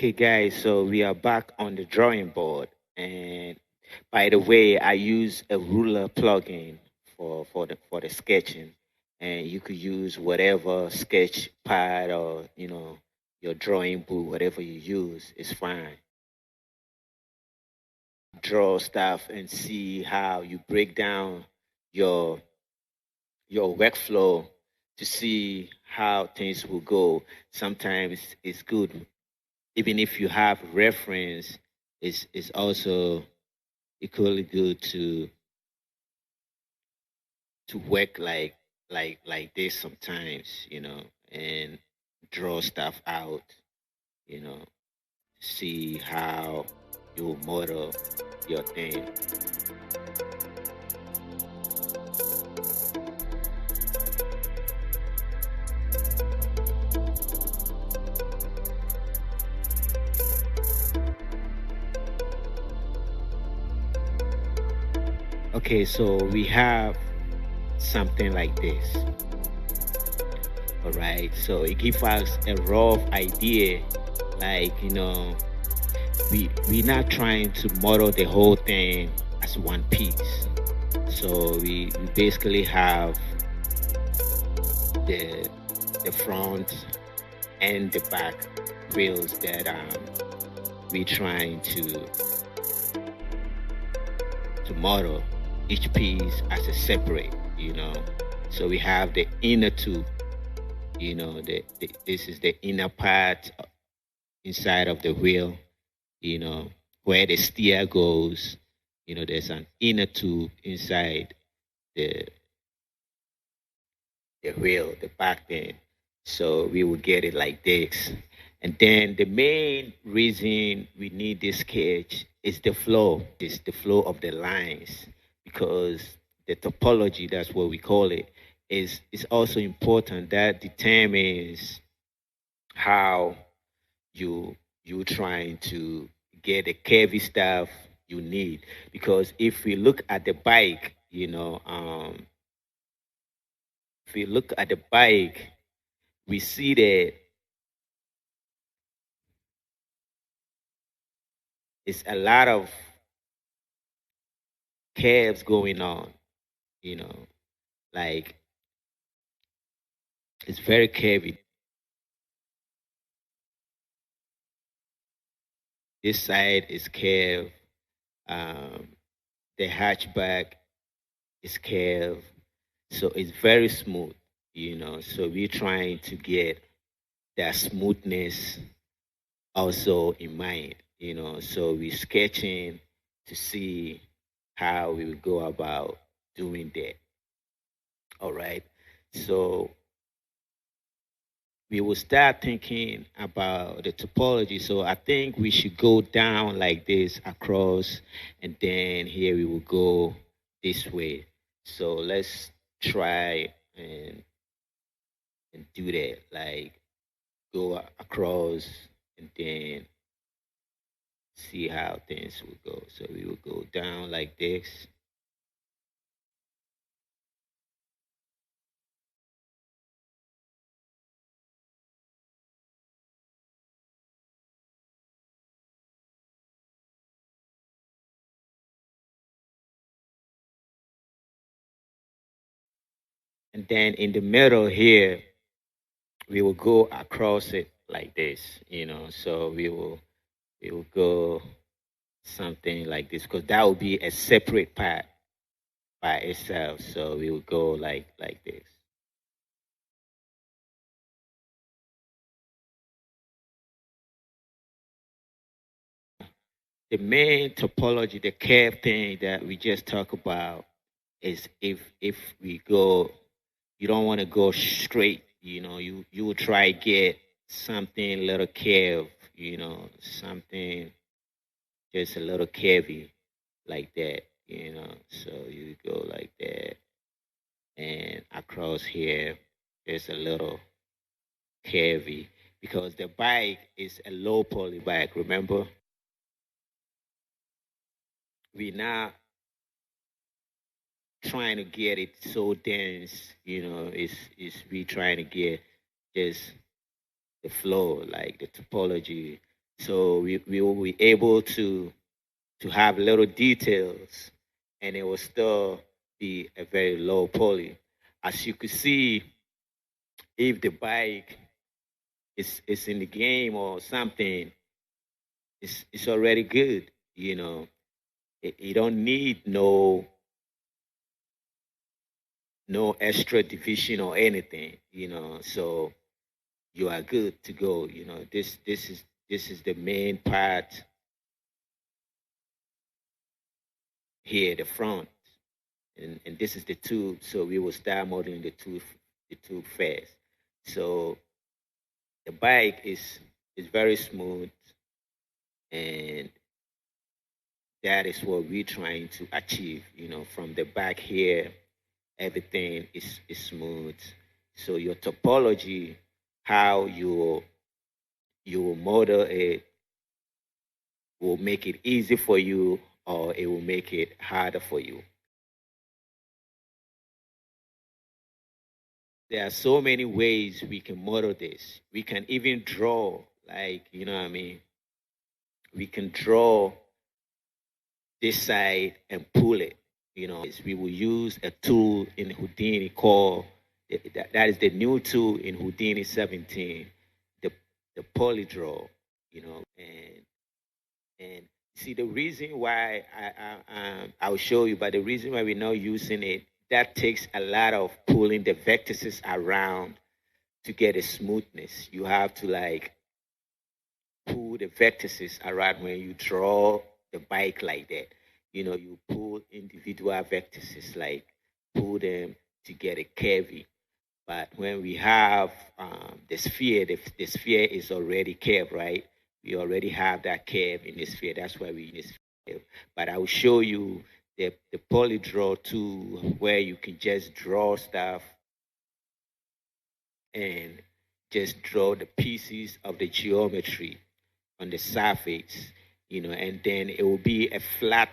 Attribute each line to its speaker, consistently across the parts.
Speaker 1: Okay, guys, so we are back on the drawing board. And by the way, I use a ruler plugin for the sketching, and you could use whatever sketch pad or your drawing book, whatever you use is fine. Draw stuff and see how you break down your your workflow to see how things will go. Sometimes it's good, even if you have reference, is also equally good to work like this sometimes, and draw stuff out, you know, see how you model your thing. Okay, so we have something like this. All right, so it gives us a rough idea, like we're not trying to model the whole thing as one piece. So we basically have the the front and the back wheels that we're trying to model each piece as a separate, So we have the inner tube, this is the inner part inside of the wheel, you know, where the steer goes. There's an inner tube inside the the wheel, the back end. So we will get it like this. And then the main reason we need this sketch is the flow. It's the flow of the lines, because the topology, that's what we call it, is also important. That determines how you trying to get the curvy stuff you need. Because if we look at the bike, if we look at the bike, we see that it's a lot of curves going on, you know, like it's very curvy. This side is curved, um, the hatchback is curved, so it's very smooth, So we're trying to get that smoothness also in mind, So we're sketching to see how we will go about doing that. All right. So we will start thinking about the topology. So I think we should go down like this across, and then here we will go this way. So let's try and do that. Like go across and then see how things will go. So we will go down like this. And then in the middle here, we will go across it like this, So we will go something like this, because that will be a separate part by itself. So we will go like this. The main topology, the curve thing that we just talked about, is if we go, you don't want to go straight. You will try get something a little curve, something just a little curvy like that, So you go like that, and across here, there's a little curvy, because the bike is a low poly bike. Remember, we now trying to get it so dense. It's we trying to get just the flow, like the topology. So we will be able to have little details, and it will still be a very low poly. As you could see, if the bike is in the game or something, it's already good. You know, you don't need no extra division or anything. You know, so you are good to go. You know, this is the main part here, the front, and this is the tube. So we will start modeling the tube first. So the bike is very smooth, and that is what we're trying to achieve. You know, from the back here, everything is smooth. So your topology, how you will model it, will make it easy for you, or it will make it harder for you. There are so many ways we can model this. We can even draw, like, you know what I mean? We can draw this side and pull it. You know, we will use a tool in Houdini called, that is the new tool in Houdini 17, the, the polydraw, you know, and see the reason why I'll show you, but the reason why we're not using it, that takes a lot of pulling the vertices around to get a smoothness. You have to like pull the vertices around when you draw the bike like that. You know, you pull individual vertices, like pull them to get it curvy. But when we have the sphere, the sphere is already curved, right? We already have that curve in the sphere. That's why we use sphere. But I will show you the polydraw tool where you can just draw stuff and just draw the pieces of the geometry on the surface, you know, and then it will be a flat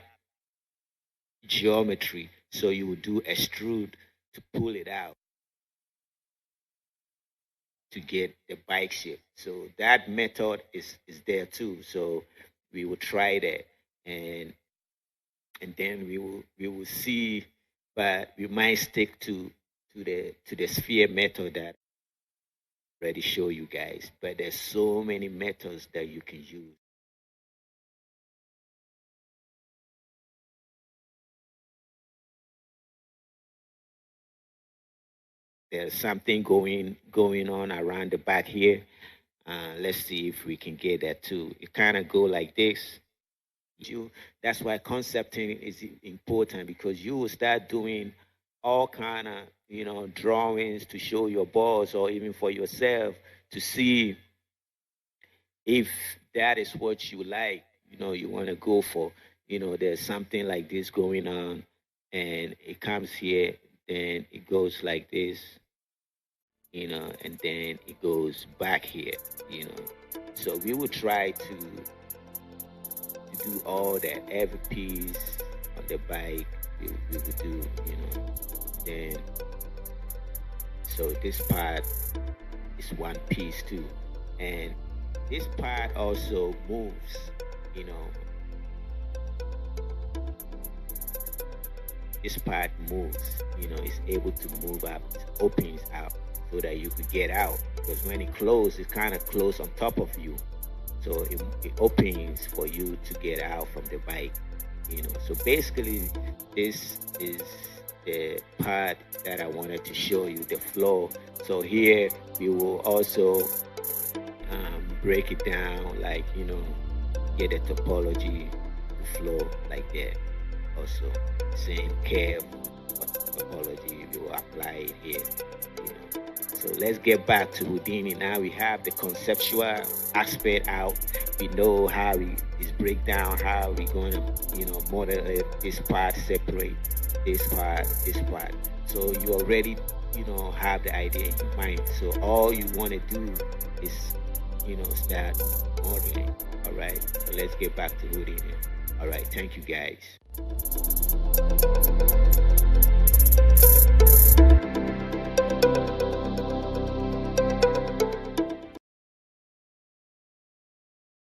Speaker 1: geometry. So you will do extrude to pull it out to get the bike shape. So that method is there too. So we will try that, and then we will see, but we might stick to the sphere method that I already show you guys. But there's so many methods that you can use. There's something going on around the back here. Let's see if we can get that too. It kind of go like this. You That's why concepting is important, because you will start doing all kind of drawings to show your boss or even for yourself to see if that is what you like. You want to go for. There's something like this going on, and it comes here, then it goes like this, and then it goes back here, you know. So we will try to do all that, every piece on the bike we would do, Then, so this part is one piece too. And this part also moves, you know. This part moves, it's able to move up, it opens out so that you could get out. Because when it closes, it's kind of close on top of you. So it opens for you to get out from the bike, So basically, this is the part that I wanted to show you, the flow. So here we will also break it down, like, get a topology to flow like that. Also, same curve topology, we will apply it here. So let's get back to Houdini. Now we have the conceptual aspect out. We know how is breakdown, how we going to, model it, this part separate, this part, this part. So you already, have the idea in your mind. So all you want to do is, start modeling. All right. So let's get back to Houdini. All right. Thank you, guys.